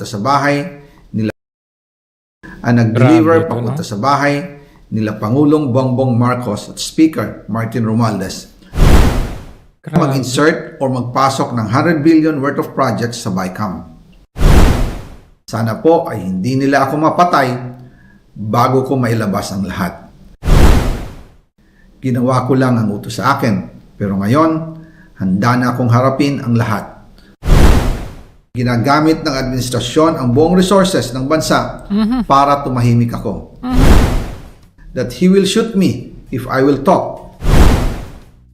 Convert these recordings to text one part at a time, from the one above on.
papunta sa bahay nila ang nag-deliver papunta sa bahay nila Pangulong Bongbong Marcos at Speaker Martin Romualdez. Mag-insert or magpasok ng 100 billion worth of projects sa BICAM. Sana po ay hindi nila ako mapatay bago ko mailabas ang lahat. Ginawa ko lang ang utos sa akin, pero ngayon, handa na akong harapin ang lahat. Ginagamit ng administrasyon ang buong resources ng bansa para tumahimik ako. That he will shoot me if I will talk.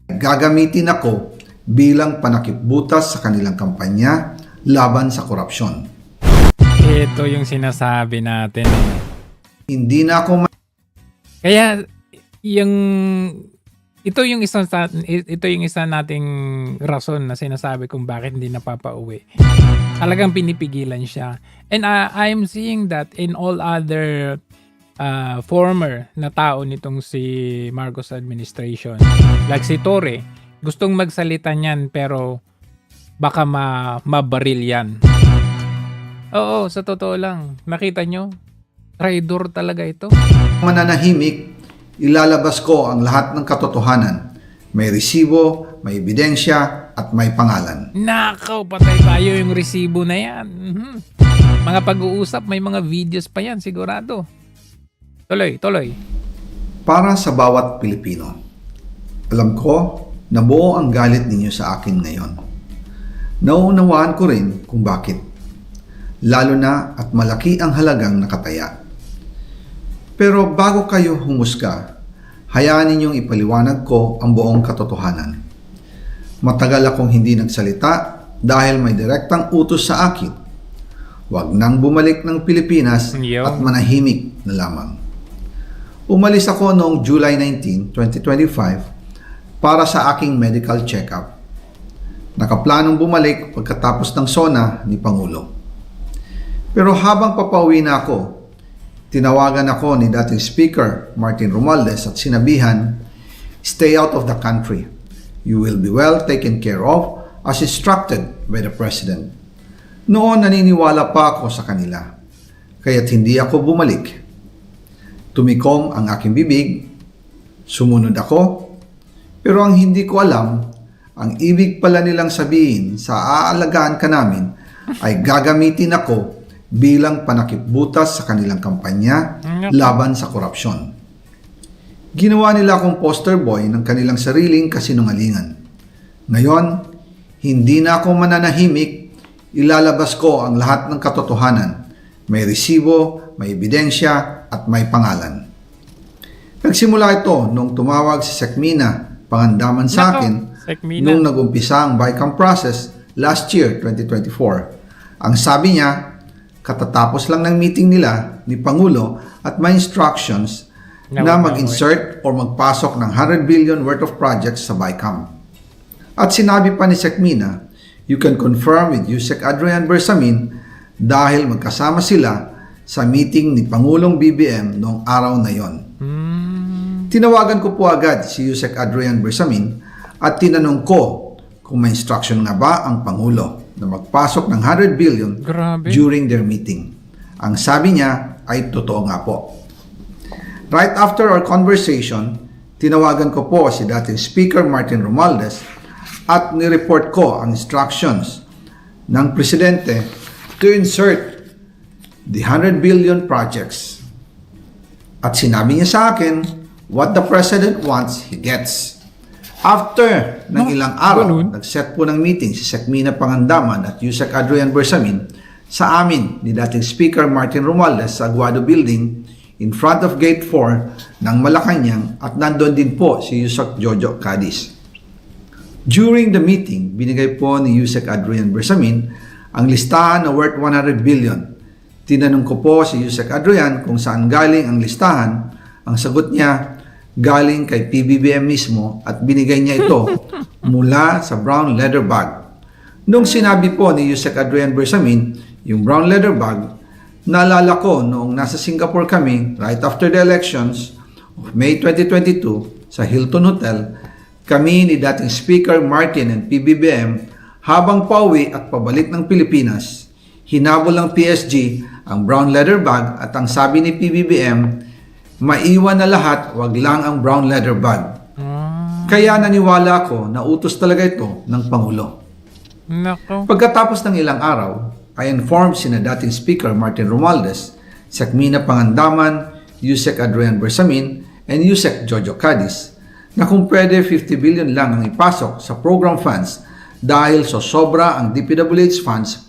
Gagamitin ako bilang panakipbutas sa kanilang kampanya laban sa korupsyon. Ito yung sinasabi natin. Hindi na ako Kaya ito yung isa nating rason na sinasabi kung bakit hindi napapauwi. Talagang pinipigilan siya. And I'm seeing that in all other former na tao nitong si Marcos administration. Like si Torre, gustong magsalita niyan pero baka mabaril yan. Oo, sa totoo lang. Nakita nyo? Traitor talaga ito. mananahimik, ilalabas ko ang lahat ng katotohanan. May resibo, may ebidensya, at may pangalan. Nakaw, patay tayo yung resibo na yan. Mga pag-uusap, may mga videos pa yan, sigurado. Tuloy. Para sa bawat Pilipino, alam ko na buo ang galit ninyo sa akin ngayon. Nauunawaan ko rin kung bakit. Lalo na at malaki ang halagang nakataya. Pero bago kayo humusga, hayaan ninyong ipaliwanag ko ang buong katotohanan. Matagal akong hindi nagsalita dahil may direktang utos sa akin. Huwag nang bumalik ng Pilipinas at manahimik na lamang. Umalis ako noong July 19, 2025 para sa aking medical check-up. Nakaplanong bumalik pagkatapos ng SONA ni Pangulo. Pero habang papauwi na ako, tinawagan ako ni dating Speaker Martin Romualdez at sinabihan, "Stay out of the country. You will be well taken care of as instructed by the President." Noon naniniwala pa ako sa kanila, kaya't hindi ako bumalik. Tumikom ang aking bibig, sumunod ako, pero ang hindi ko alam, ang ibig pala nilang sabihin sa aalagaan ka namin ay gagamitin ako bilang panakipbutas sa kanilang kampanya laban sa korupsyon. Ginawa nila akong poster boy ng kanilang sariling kasinungalingan. Ngayon, hindi na ako mananahimik, ilalabas ko ang lahat ng katotohanan. May resibo, may ebidensya, at may pangalan. Nagsimula ito nung tumawag si Sekmina Pangandaman sa akin nung nag-umpisa ang BICAM process last year, 2024. Ang sabi niya, katatapos lang ng meeting nila ni Pangulo at may instructions na mag-insert or magpasok ng 100 billion worth of projects sa BICAM. At sinabi pa ni Sekmina, you can confirm with Yusek Adrian Bersamin dahil magkasama sila sa meeting ni Pangulong BBM noong araw na yon. Tinawagan ko po agad si Yusek Adrian Bersamin at tinanong ko kung may instruction nga ba ang Pangulo na magpasok ng 100 billion during their meeting. Ang sabi niya ay totoo nga po. Right after our conversation, tinawagan ko po si dating Speaker Martin Romualdez at nireport ko ang instructions ng Presidente to insert the 100 billion projects. At sinabi niya sa akin, what the President wants, he gets. After ng ilang araw, nag-set po ng meeting si Sekmina Pangandaman at Yusek Adrian Bersamin sa amin ni dating Speaker Martin Romualdez sa Aguado Building in front of Gate 4 ng Malacanang at nandun din po si Yusek Jojo Cadiz. During the meeting, binigay po ni Yusek Adrian Bersamin ang listahan na worth 100 billion. Tinanong ko po si Yusek Adrian kung saan galing ang listahan. Ang sagot niya, galing kay PBBM mismo at binigay niya ito mula sa brown leather bag. Nung sinabi po ni Yusek Adrian Bersamin yung brown leather bag, naalala ko noong nasa Singapore kami right after the elections of May 2022 sa Hilton Hotel, kami ni dating Speaker Martin and PBBM habang pauwi at pabalik ng Pilipinas, Hinabol ng PSG ang brown leather bag at ang sabi ni PBBM, maiwan na lahat, wag lang ang brown leather bag. Kaya naniwala ako na utos talaga ito ng Pangulo. Nako. Pagkatapos ng ilang araw, I informed sina dating Speaker Martin Romualdez, Sekmina Pangandaman, Yusek Adrian Bersamin, and Yusek Jojo Cadiz na kung pwede 50 billion lang ang ipasok sa program funds dahil sobra ang DPWH funds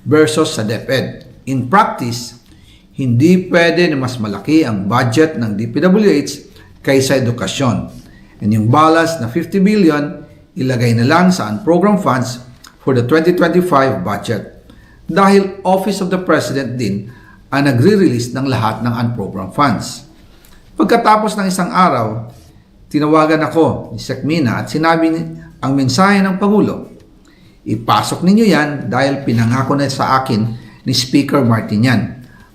versus sa DepEd. In practice, hindi pwede na mas malaki ang budget ng DPWH kaysa edukasyon. And yung balance na 50 billion, ilagay na lang sa unprogram funds for the 2025 budget. Dahil Office of the President din ang nagre-release ng lahat ng unprogram funds. Pagkatapos ng isang araw, tinawagan ako ni Sekmina at sinabi ang mensahe ng Pangulo. Ipasok ninyo yan dahil pinangako na sa akin ni Speaker Martin yan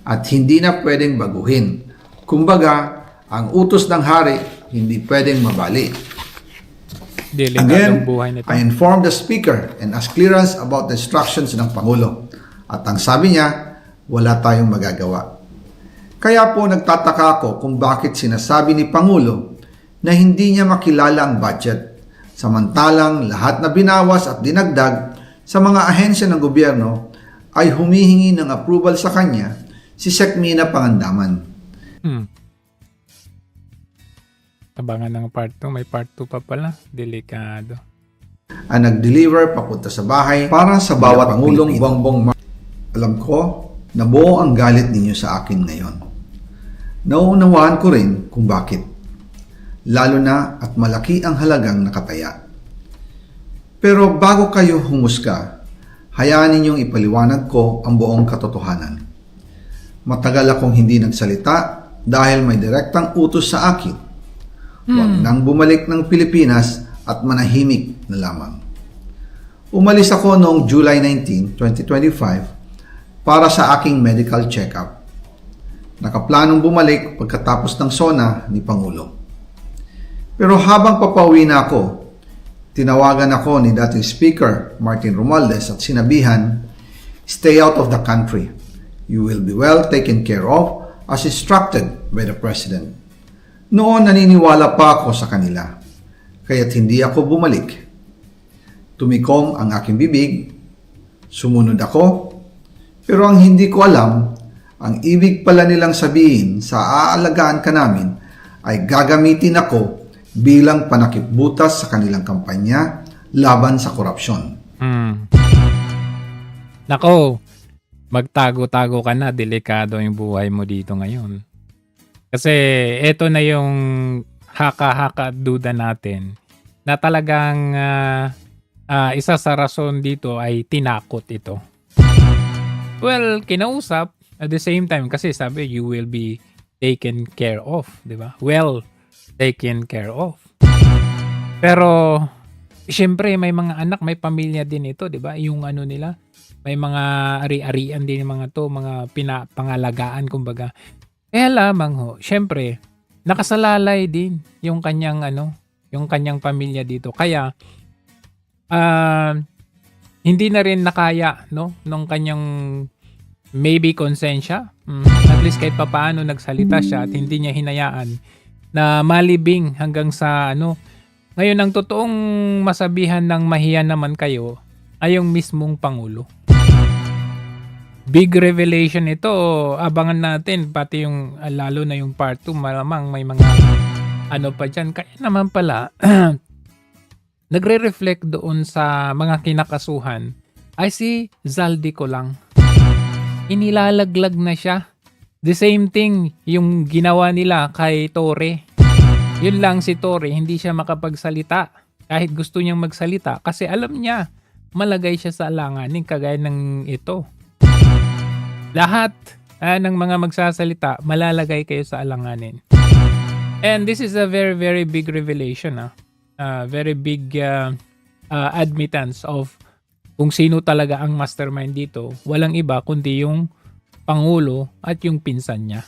at hindi na pwedeng baguhin. Kumbaga, ang utos ng hari hindi pwedeng mabali. Delikadong buhay nito. I informed the Speaker and asked clearance about the instructions ng Pangulo. At ang sabi niya, wala tayong magagawa. Kaya po nagtataka ako kung bakit sinasabi ni Pangulo na hindi niya makilala ang budget, samantalang lahat na binawas at dinagdag sa mga ahensya ng gobyerno ay humihingi ng approval sa kanya si Sekmina Pangandaman. Abangan ng part 2. May part 2 pa pala. Delikado. Ang nag-deliver papunta sa bahay para sa bawat Pangulong Bongbong. Alam ko na buo ang galit ninyo sa akin ngayon. Nauunawaan ko rin kung bakit. Lalo na at malaki ang halagang nakataya. Pero bago kayo humusga, hayaan ninyong ipaliwanag ko ang buong katotohanan. Matagal akong hindi nagsalita dahil may direktang utos sa akin. Huwag nang bumalik ng Pilipinas at manahimik na lamang. Umalis ako noong July 19, 2025 para sa aking medical check-up. Nakaplanong bumalik pagkatapos ng SONA ni Pangulo. Pero habang papauwi na ako, tinawagan ako ni dating Speaker Martin Romualdez at sinabihan, stay out of the country. You will be well taken care of as instructed by the President. Noon naniniwala pa ako sa kanila, kaya't hindi ako bumalik. Tumikom ang aking bibig, sumunod ako, pero ang hindi ko alam, ang ibig pala nilang sabihin sa aalagaan ka namin ay gagamitin ako bilang panakipbutas sa kanilang kampanya laban sa korupsyon. Nako, magtago-tago ka na. Delikado yung buhay mo dito ngayon. Kasi ito na yung haka-haka duda natin na talagang isa sa rason dito ay tinakot ito. Well, kinausap at the same time kasi sabi you will be taken care of, di ba? Well taken care of. Pero syempre may mga anak, may pamilya din ito, di ba? Yung ano nila, may mga ari-arian din yung mga to, mga pangalagaan kumbaga. Kaya lamang ho, syempre, nakasalalay din yung kanyang yung kanyang pamilya dito. Kaya hindi na rin nakaya nung kanyang maybe konsensya. At least kahit papaano nagsalita siya at hindi niya hinayaan na malibing hanggang sa Ngayon ang totoong masabihan ng mahiya naman kayo ay yung mismong Pangulo. Big revelation ito. Abangan natin pati yung lalo na yung part 2, malamang may mga pa dyan. Kaya naman pala nagre-reflect doon sa mga kinakasuhan ay si Zaldico lang. Inilalaglag na siya. The same thing yung ginawa nila kay Torre. Yun lang, si Torre hindi siya makapagsalita kahit gusto niyang magsalita kasi alam niya malagay siya sa alanganin kagaya ng ito. Lahat ng mga magsasalita, malalagay kayo sa alanganin. And this is a very, very big revelation. Very big admittance of kung sino talaga ang mastermind dito. Walang iba kundi yung Pangulo at yung pinsan niya.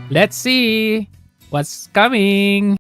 Let's see what's coming!